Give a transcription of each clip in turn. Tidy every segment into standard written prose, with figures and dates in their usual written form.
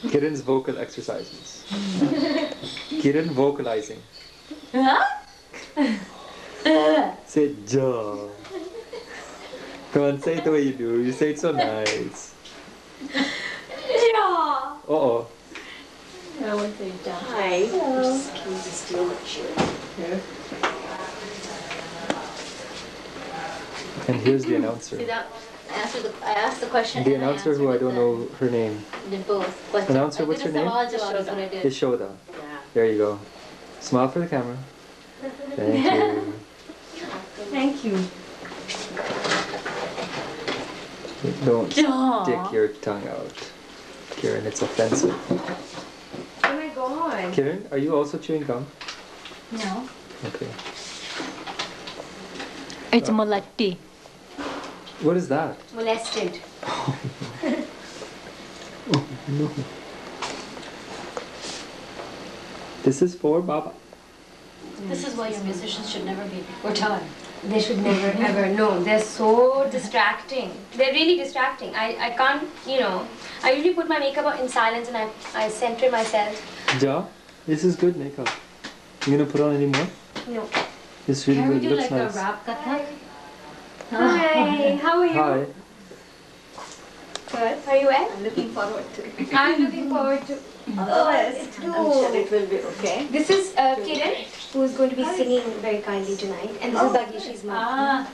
Kiran's vocal exercises. Kiran vocalizing. Say ja. Come on, say it the way you do. You say it so nice. Ja. Uh-oh. I won't say ja. Hi. Can you just steal my shirt? Here. And here's the announcer. See that? I asked the question. The and announcer who I don't know her name. Did both. Question. Announcer, what's your name? Yashoda. Yeah. There you go. Smile for the camera. Thank you. Thank you. Don't stick your tongue out. Kiran, it's offensive. Oh my god. Kiran, are you also chewing gum? No. Okay. It's molatti. What is that? Molested. Oh no. This is for Baba. This is why your musicians should never be before time. They should never ever. No, they're so distracting. They're really distracting. I can't, you know. I usually put my makeup on in silence and I center myself. Ja, this is good makeup. You gonna put on any more? No. It's really Can we good. do Looks like nice. a rap kathak? Hi, how are you? Hi. Good. Are you well? I'm looking forward to it. I'm looking forward to. Otherwise, I'm sure it will be okay. This is Kiran, who is going to be singing very kindly tonight, and this is Bagishi's mom, Ah.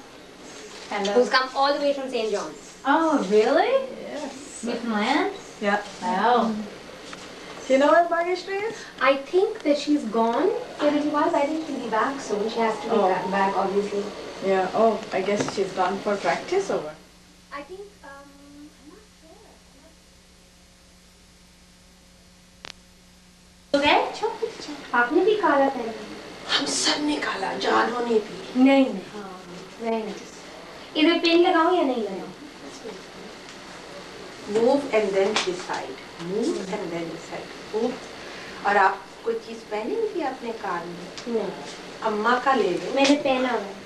Hello. who's come all the way from St. John's. Oh, really? Yes. Newfoundland? Yeah. Wow. Do you know where Bhageshri is? I think that she's gone for a little while, but I think she'll be back soon. She has to be back, obviously. Yeah. Oh, I guess she's gone for practice or what? I think, I'm not sure. तो गए? आपने भी काला पहना? हम सब ने काला, जानो ने भी. नहीं नहीं. Very nice. इधर पेन लगाऊं या नहीं लगाऊं? Move and then decide. Move and then decide. Move. और आप कोई चीज पहनी थी अपने कान में? नहीं. अम्मा का ले लो. मैंने पहना हुआ है.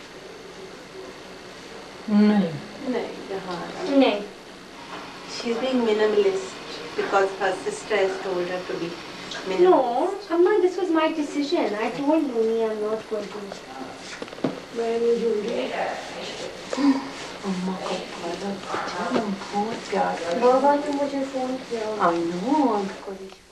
नहीं. नहीं, यहाँ. नहीं. She's being minimalist because her sister has told her to be minimalist. No, Amma, this was my decision. I told Mooney I'm not going to. Where will you get? अम्मा को पता था, हम बहुत प्यार करते हैं. बाबा ने मुझे फोन किया. I know, उनको विश्वास.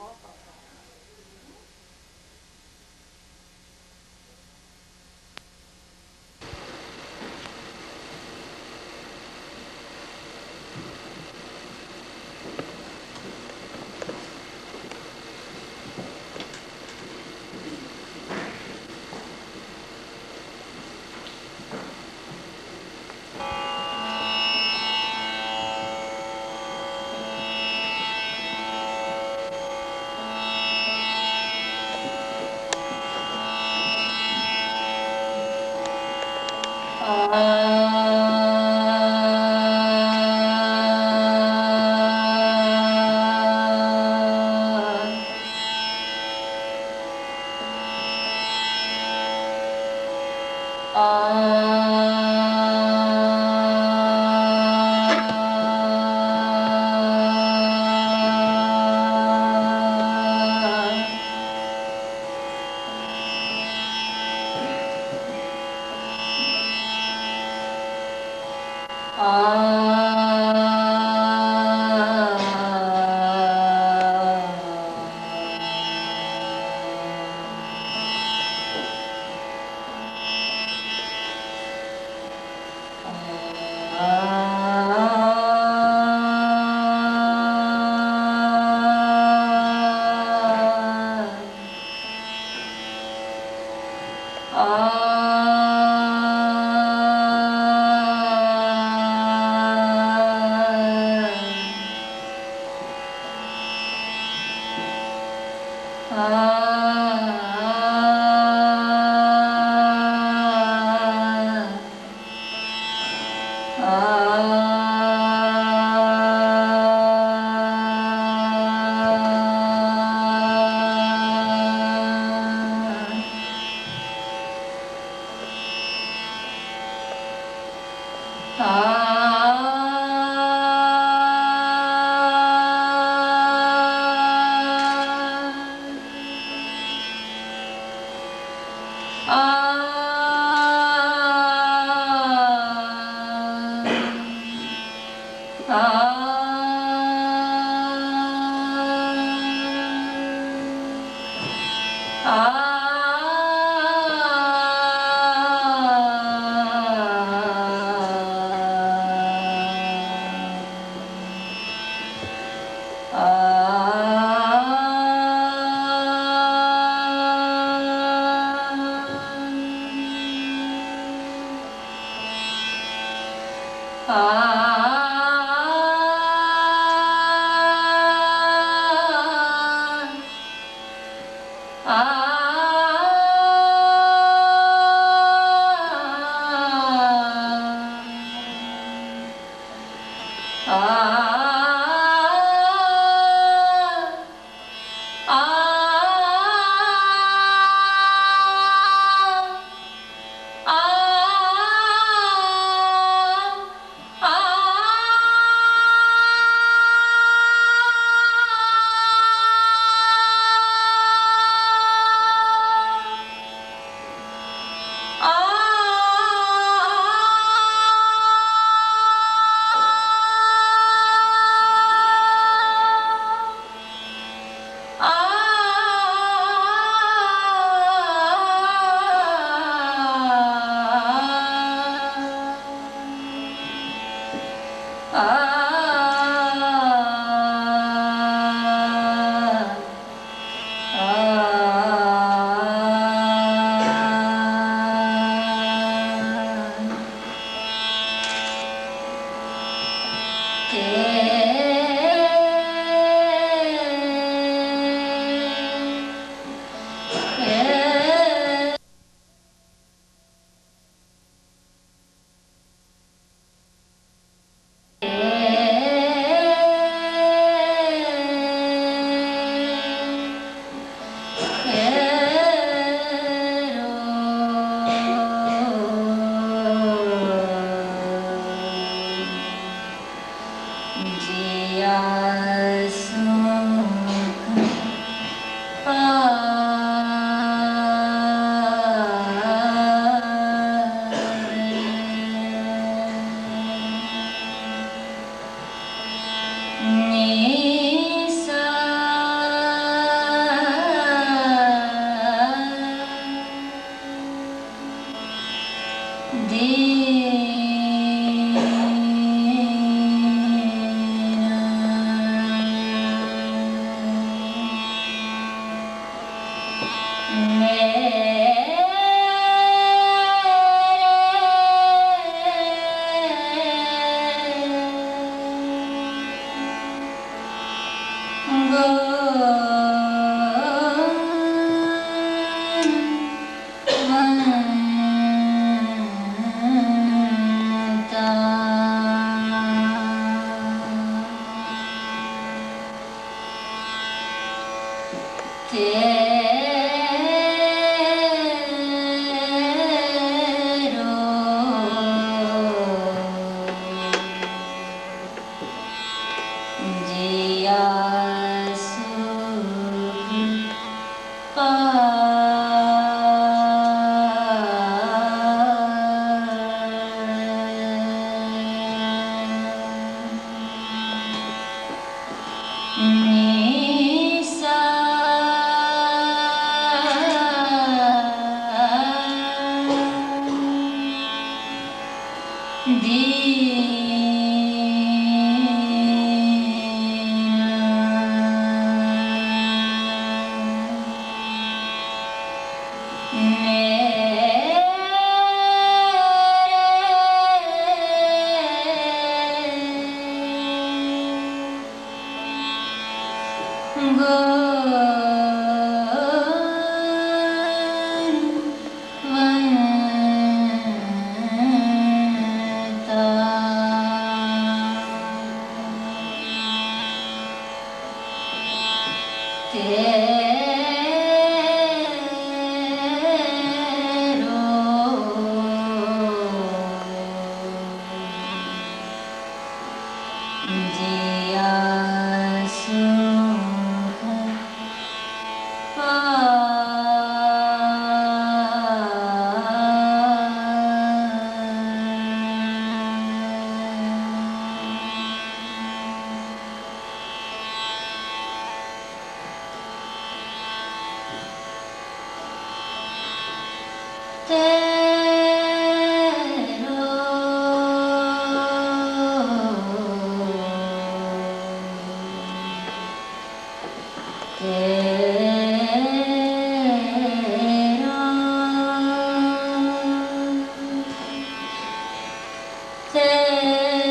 Te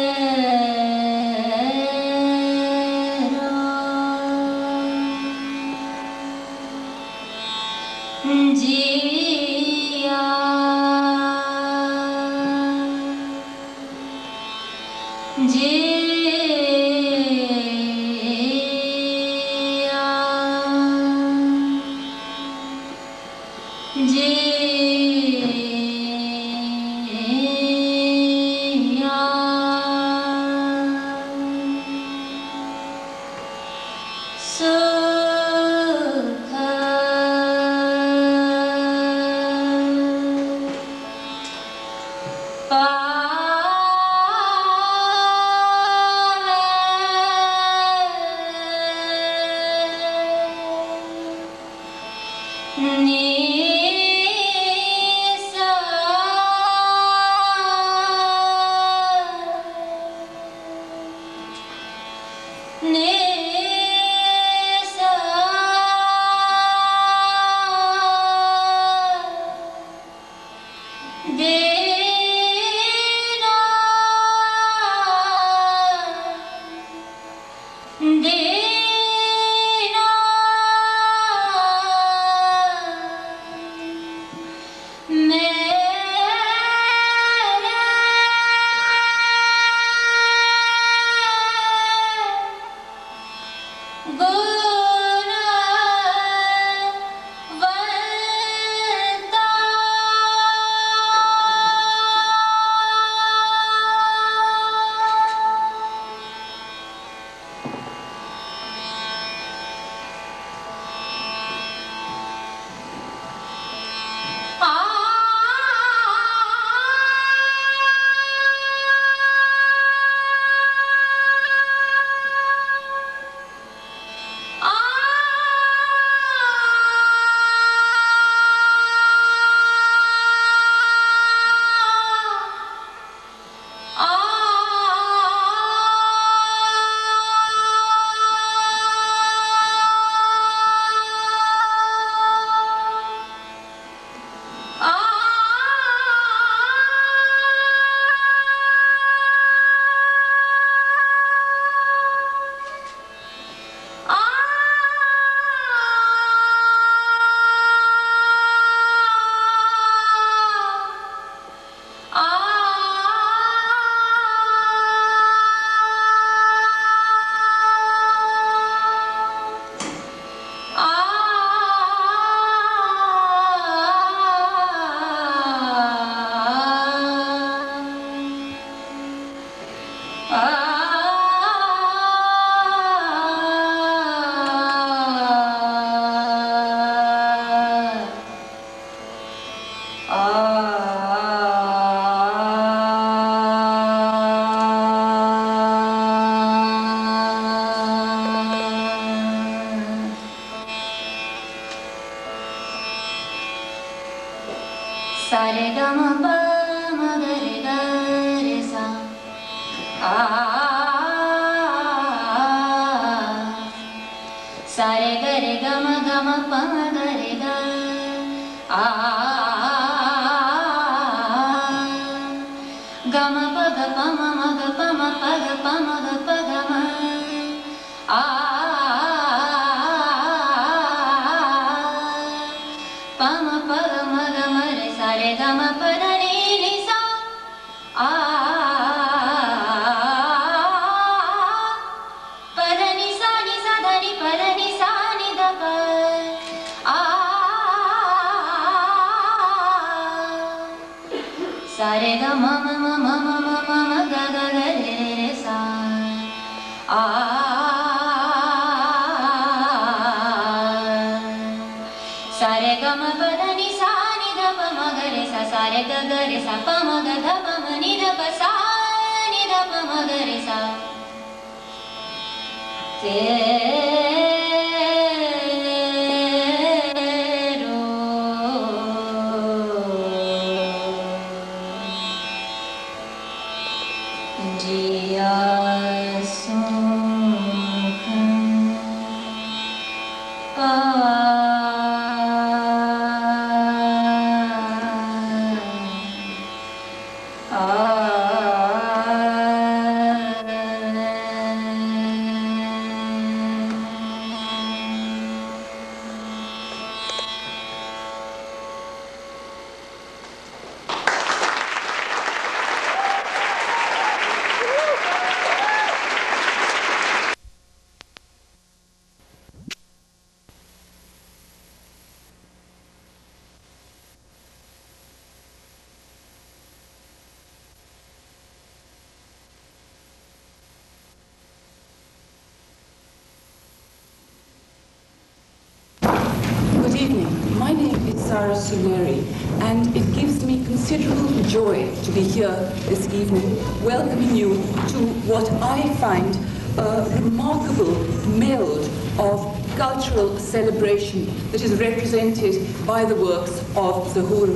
Sara Suleri, and it gives me considerable joy to be here this evening, welcoming you to what I find a remarkable meld of cultural celebration that is represented by the works of Zahoor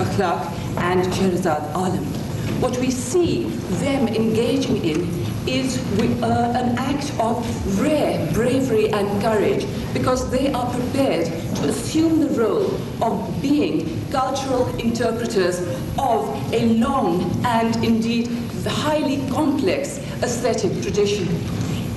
Akhlaq and Sheherazad Alam. What we see them engaging in is an act of rare bravery and courage, because they are prepared to assume the role of being cultural interpreters of a long and indeed highly complex aesthetic tradition.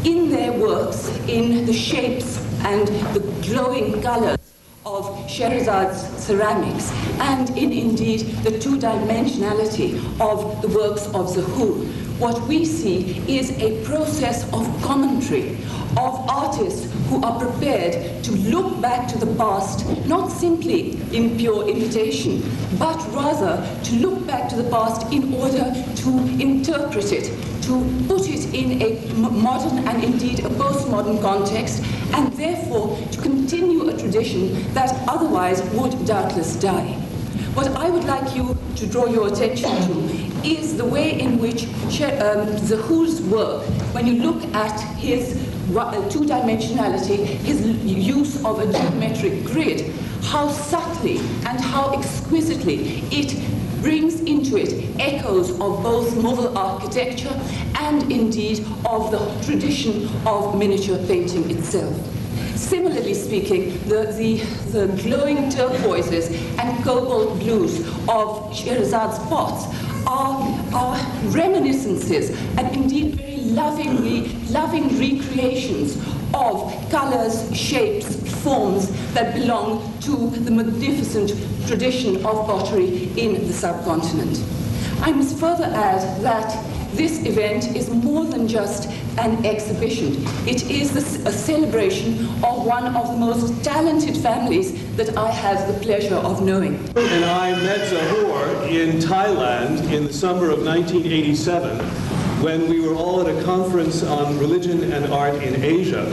In their works, in the shapes and the glowing colors of Sheherazad's ceramics, and in indeed the two-dimensionality of the works of Zahoor, what we see is a process of commentary, of artists who are prepared to look back to the past, not simply in pure imitation, but rather to look back to the past in order to interpret it, to put it in a modern and indeed a postmodern context, and therefore to continue a tradition that otherwise would doubtless die. What I would like you to draw your attention to is the way in which Zahoor's work, when you look at his two-dimensionality, his use of a geometric grid, how subtly and how exquisitely it brings into it echoes of both Mughal architecture and indeed of the tradition of miniature painting itself. Similarly speaking, the glowing turquoises and cobalt blues of Sheherazad's pots are reminiscences and indeed very loving recreations of colors, shapes, forms that belong to the magnificent tradition of pottery in the subcontinent. I must further add that this event is more than just an exhibition. It is a celebration of one of the most talented families that I have the pleasure of knowing. And I met Zahoor in Thailand in the summer of 1987 when we were all at a conference on religion and art in Asia.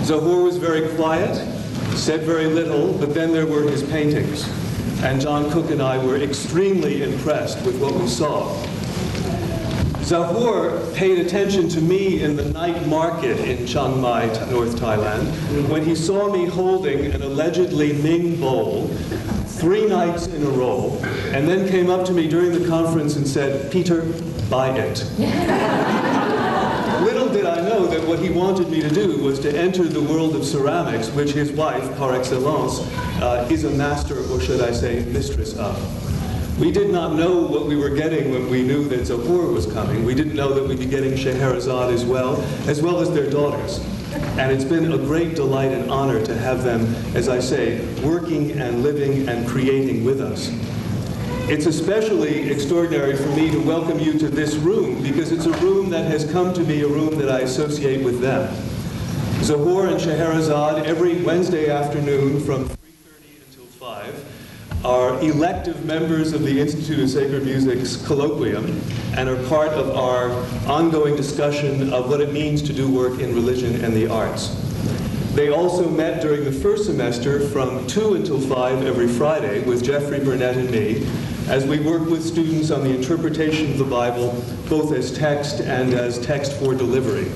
Zahoor was very quiet, said very little, but then there were his paintings. And John Cook and I were extremely impressed with what we saw. Zahoor paid attention to me in the night market in Chiang Mai, North Thailand, when he saw me holding an allegedly Ming bowl 3 nights in a row, and then came up to me during the conference and said, "Peter, buy it." Little did I know that what he wanted me to do was to enter the world of ceramics, which his wife, par excellence, is a master, or should I say, mistress of. We did not know what we were getting when we knew that Zahoor was coming. We didn't know that we'd be getting Scheherazade as well as their daughters. And it's been a great delight and honor to have them, as I say, working and living and creating with us. It's especially extraordinary for me to welcome you to this room, because it's a room that has come to be a room that I associate with them. Zahoor and Scheherazade, every Wednesday afternoon from 3:30 until 5, are elective members of the Institute of Sacred Music's colloquium and are part of our ongoing discussion of what it means to do work in religion and the arts. They also met during the first semester from 2 until 5 every Friday with Jeffrey Burnett and me as we work with students on the interpretation of the Bible, both as text and as text for delivery.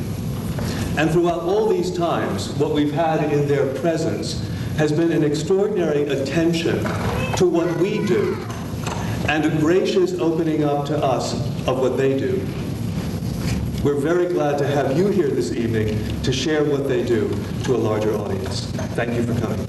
And throughout all these times, what we've had in their presence has been an extraordinary attention to what we do and a gracious opening up to us of what they do. We're very glad to have you here this evening to share what they do to a larger audience. Thank you for coming.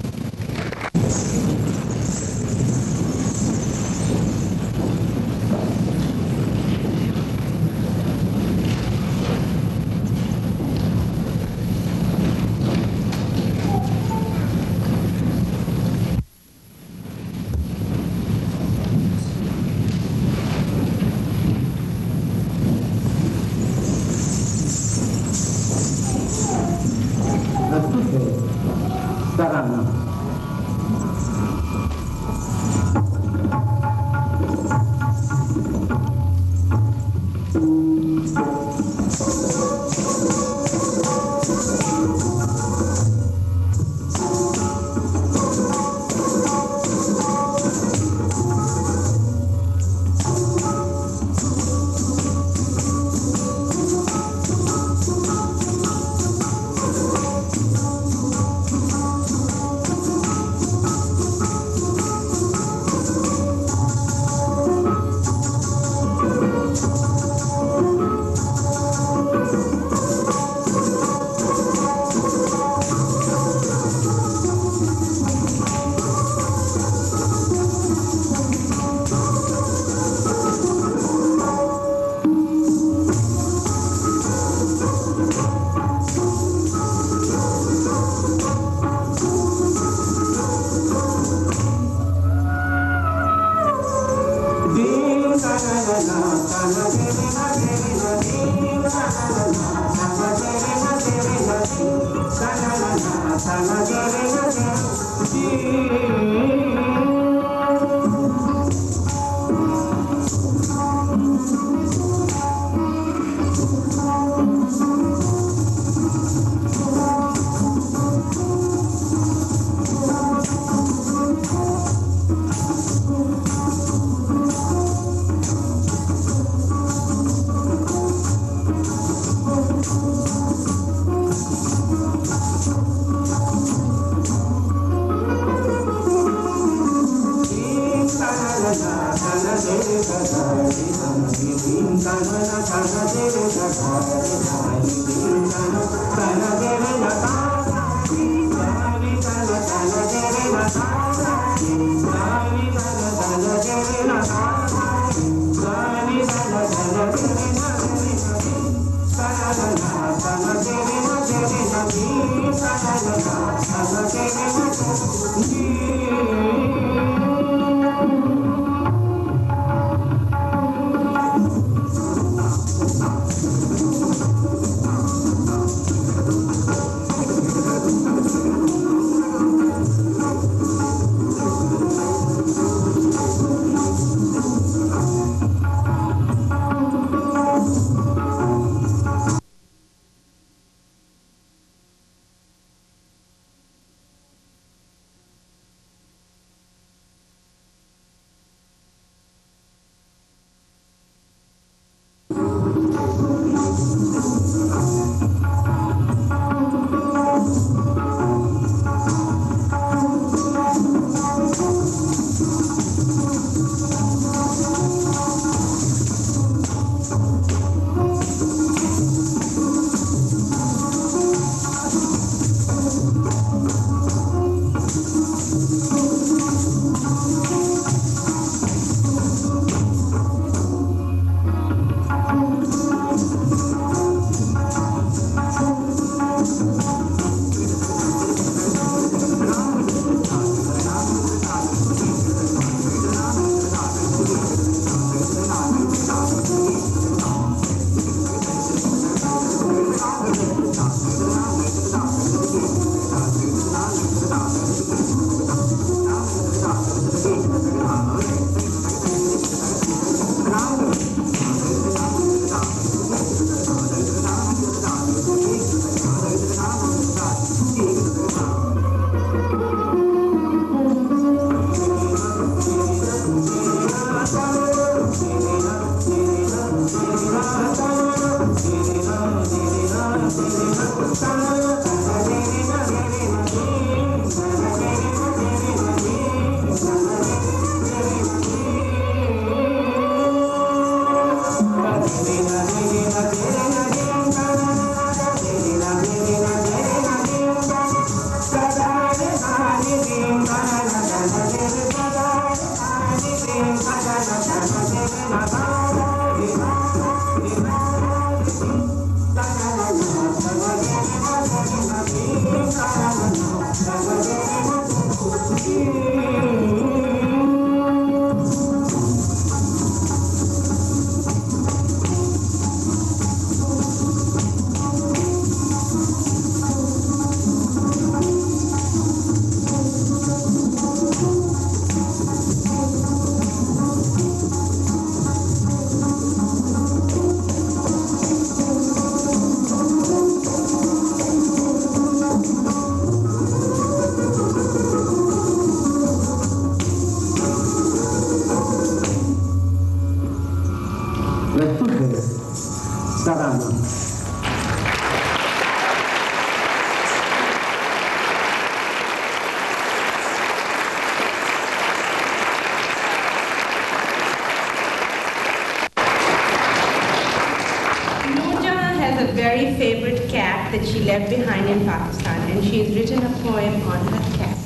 very favorite cat that she left behind in Pakistan, and she has written a poem on her cat.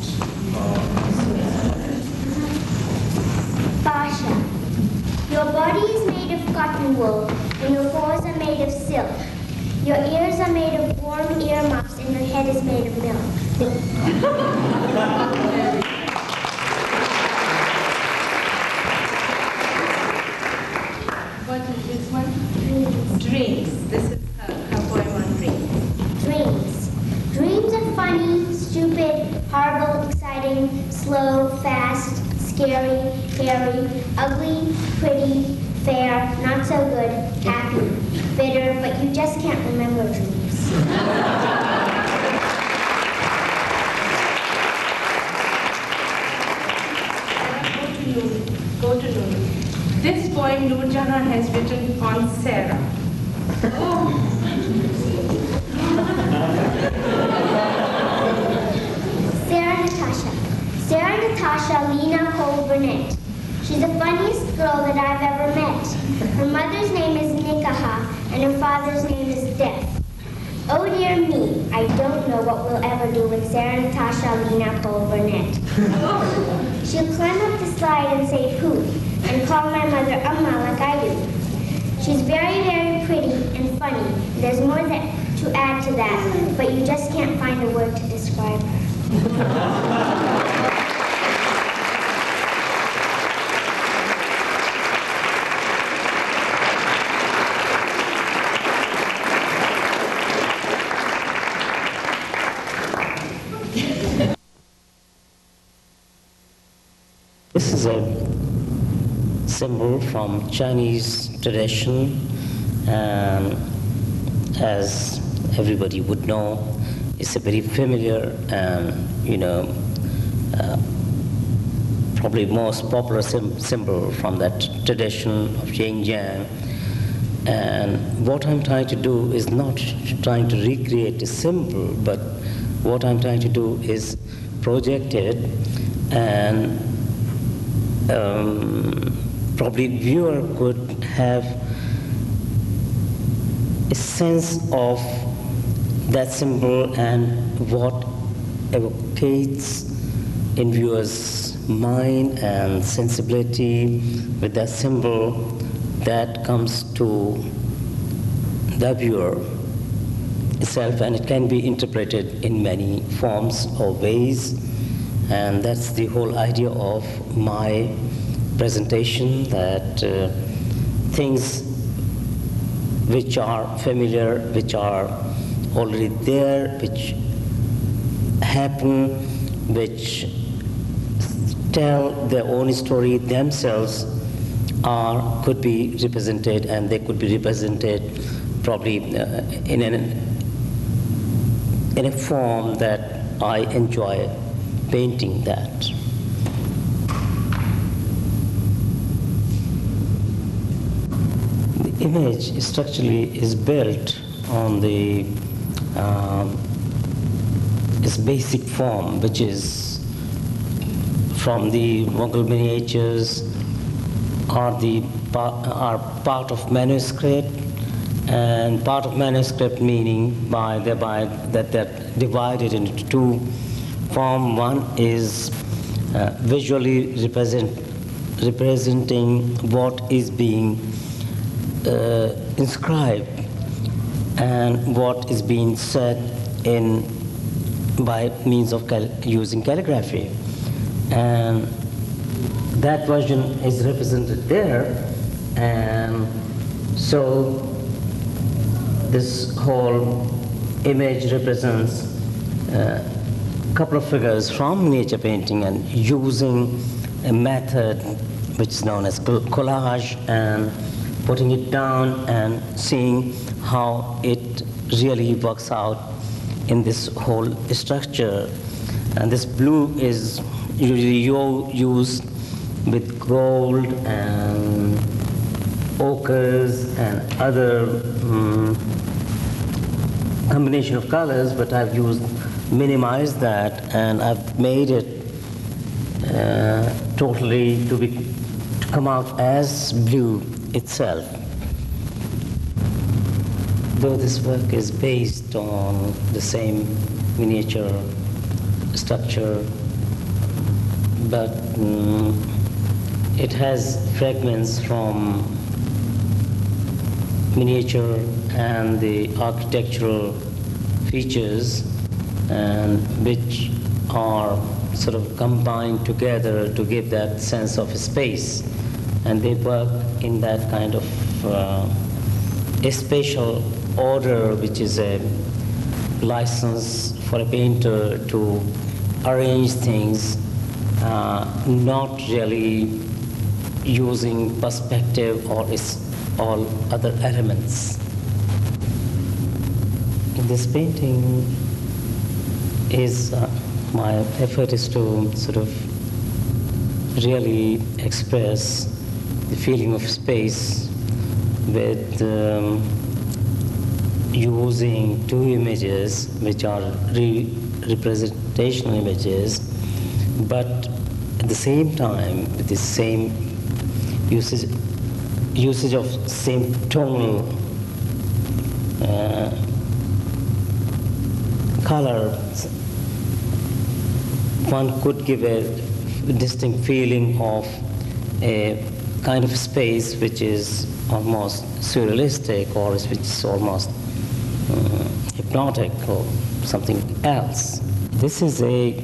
Pasha, your body is made of cotton wool, and your paws are made of silk. Your ears are made of warm earmuffs, and your head is made of milk. What is this one? Dreams. This is her poem on dreams. Dreams. Dreams are funny, stupid, horrible, exciting, slow, fast, scary, hairy, ugly, pretty, fair, not so good, happy, bitter, but you just can't remember dreams. Go to Noor. This poem Noor Jahan has written on Sarah. Sarah Natasha Lena Cole Burnett. She's the funniest girl that I've ever met. Her mother's name is Nikaha, and her father's name is Death. Oh dear me, I don't know what we'll ever do with Sarah Natasha Lena Cole Burnett. She'll climb up the slide and say poof, and call my mother Amma like I do. She's very, very pretty and funny. There's more to add to that, but you just can't find a word to describe her. This is a symbol from Chinese tradition, and as everybody would know, it's a very familiar and, probably most popular symbol from that tradition of yin yang. And what I'm trying to do is not trying to recreate a symbol, but what I'm trying to do is project it, and probably viewer could have a sense of that symbol and what evocates in viewer's mind and sensibility with that symbol that comes to the viewer itself, and it can be interpreted in many forms or ways. And that's the whole idea of my presentation, that things which are familiar, which are already there, which happen, which tell their own story themselves, could be represented, and they could be represented probably in a form that I enjoy painting that. The image structurally is built on its basic form, which is from the Mughal miniatures, are part of manuscript, and part of manuscript meaning thereby that they're divided into two form. One is visually representing what is being inscribed and what is being said by means of using calligraphy, and that version is represented there. And so this whole image represents couple of figures from miniature painting, and using a method which is known as collage, and putting it down and seeing how it really works out in this whole structure. And this blue is usually used with gold and ochres and other combination of colors, but I've minimized that, and I've made it totally to come out as blue itself. Though this work is based on the same miniature structure, but it has fragments from miniature and the architectural features, and which are sort of combined together to give that sense of space, and they work in that kind of a special order, which is a license for a painter to arrange things, not really using perspective or all other elements. In this painting my effort is to sort of really express the feeling of space with using two images which are representational images, but at the same time with the same usage of same tonal color. One could give a distinct feeling of a kind of space which is almost surrealistic, or which is almost hypnotic or something else. This is a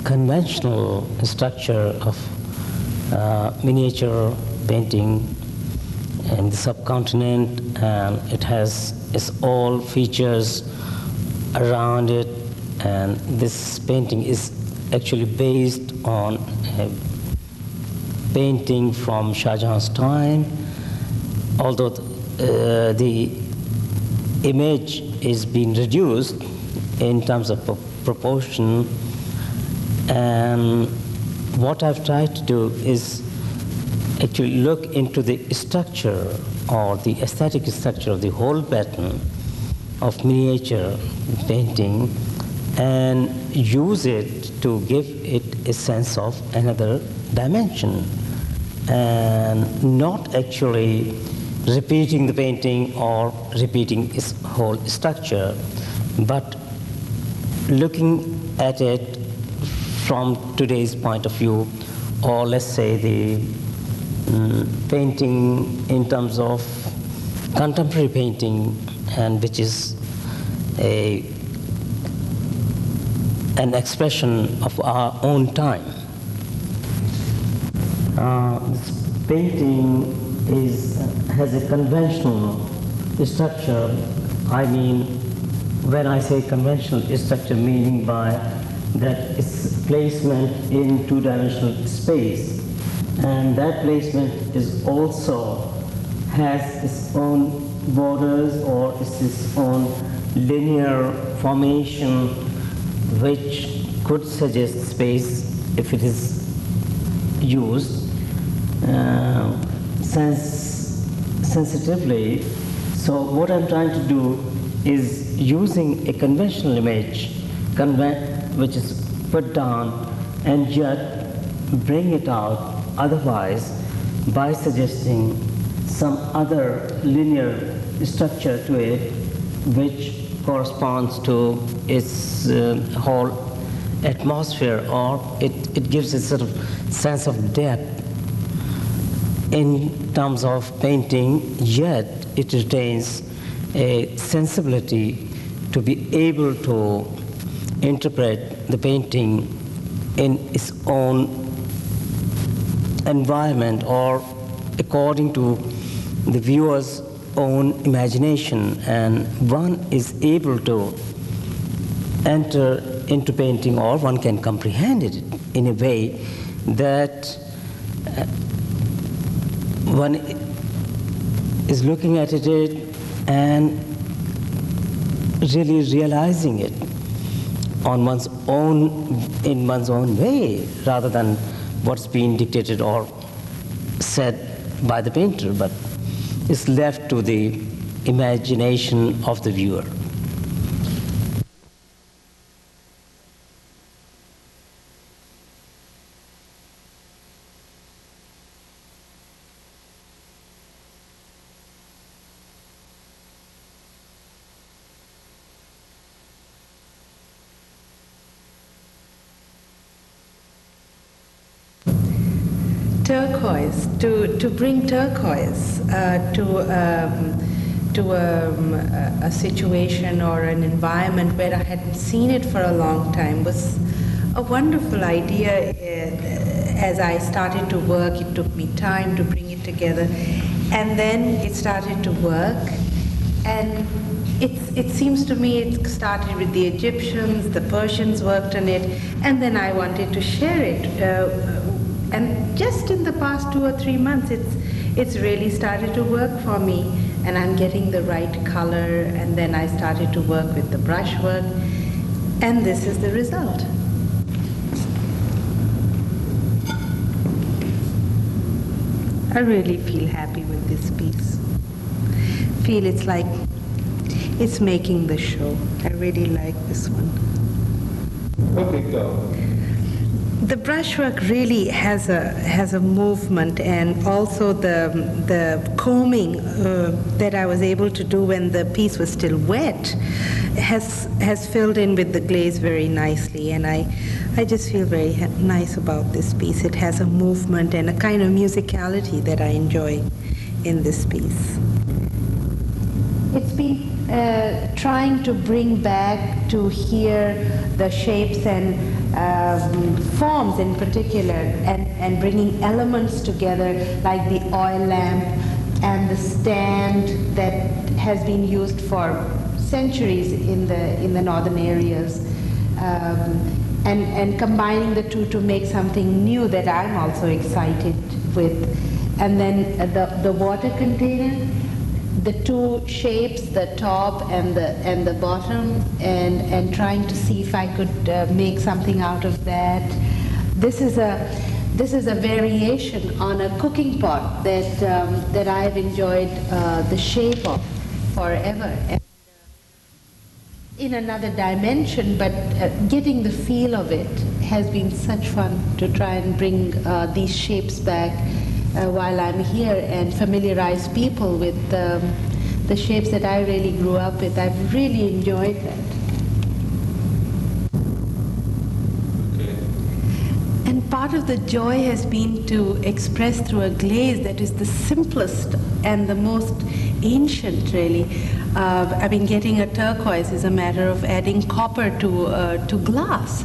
conventional structure of miniature painting in the subcontinent, and it has its all features around it, and this painting is actually based on a painting from Shah Jahan's time, although the image is being reduced in terms of proportion. And what I've tried to do is actually look into the structure or the aesthetic structure of the whole pattern of miniature painting and use it to give it a sense of another dimension, and not actually repeating the painting or repeating its whole structure, but looking at it from today's point of view, or let's say the painting in terms of contemporary painting, and which is an expression of our own time. This painting has a conventional structure. I mean, when I say conventional structure, meaning by that it's placement in two-dimensional space, and that placement is also has its own borders or its own linear formation, which could suggest space if it is used sensitively. So what I'm trying to do is using a conventional image which is put down, and yet bring it out otherwise by suggesting some other linear structure to it, which corresponds to its whole atmosphere, or it gives a sort of sense of depth in terms of painting, yet it retains a sensibility to be able to interpret the painting in its own environment or according to the viewer's own imagination, and one is able to enter into painting, or one can comprehend it in a way that one is looking at it and really realizing it on one's own, in one's own way, rather than what's being dictated or said by the painter, but is left to the imagination of the viewer. Turquoise, to bring turquoise to a situation or an environment where I hadn't seen it for a long time was a wonderful idea. As I started to work, it took me time to bring it together, and then it started to work, it seems to me it started with the Egyptians, the Persians worked on it, and then I wanted to share it. And just in the past 2 or 3 months, it's really started to work for me, and I'm getting the right color, and then I started to work with the brushwork, and this is the result. I really feel happy with this piece. Feel it's like it's making the show. I really like this one. Okay, go. The brushwork really has a movement, and also the combing that I was able to do when the piece was still wet has filled in with the glaze very nicely, and I just feel very nice about this piece. It has a movement and a kind of musicality that I enjoy in this piece. It's been trying to bring back to here the shapes and forms in particular, and bringing elements together like the oil lamp and the stand that has been used for centuries in the northern areas, and combining the two to make something new that I'm also excited with. And then the water container, the two shapes, the top and the bottom, and trying to see if I could make something out of that. This is a variation on a cooking pot that I've enjoyed the shape of forever. And in another dimension, but getting the feel of it has been such fun to try and bring these shapes back while I'm here and familiarize people with the shapes that I really grew up with. I've really enjoyed that. Okay. And part of the joy has been to express through a glaze that is the simplest and the most ancient, really. I mean, getting a turquoise is a matter of adding copper to glass,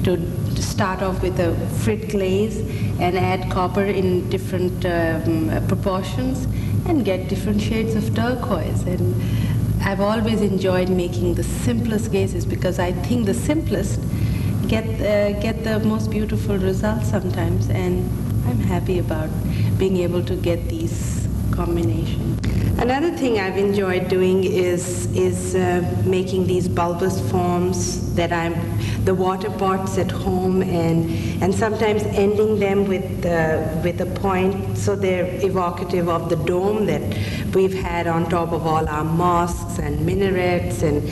to start off with a frit glaze and add copper in different proportions and get different shades of turquoise. And I've always enjoyed making the simplest glazes because I think the simplest get the most beautiful results sometimes, and I'm happy about being able to get these combinations. Another thing I've enjoyed doing is making these bulbous forms that the water pots at home, and sometimes ending them with a point so they're evocative of the dome that we've had on top of all our mosques and minarets, and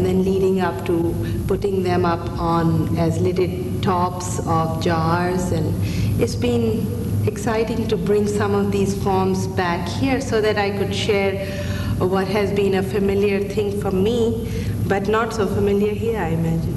then leading up to putting them up on as lidded tops of jars. And it's been exciting to bring some of these forms back here so that I could share what has been a familiar thing for me, but not so familiar here, I imagine.